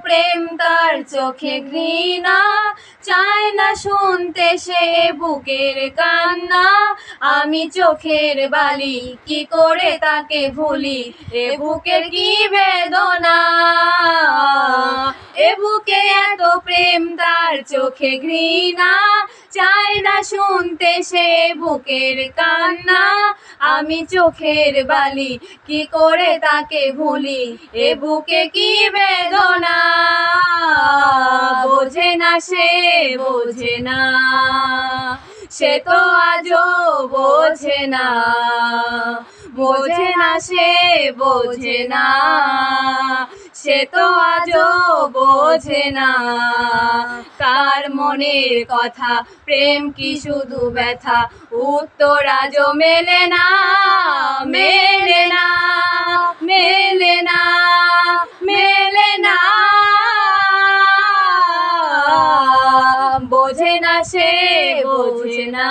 প্রেম তার চোখে ঘৃণা, চায় না শুনতে সে বুকের কান্না। আমি চোখের বালি কি করে তাকে ভুলি, এ বুকের কি বেদনা। এ বুকে এত প্রেম তার চোখে ঘৃণা, চায় না শুনতে সে বুকের কান্না। আমি চোখের বালি কি করে তাকে ভুলি, এ বুকে কি বেদনা। বোঝে না সে বোঝে না, সে তো আজও বোঝে না। বোঝে না সে বোঝে না, সে তো আজও বোঝে না। কার মনের কথা, প্রেম কি শুধু ব্যথা, উত্তর আজও মেলে না, মেলে না, মেলে না, মেলে না। বোঝে না সে বোঝে না।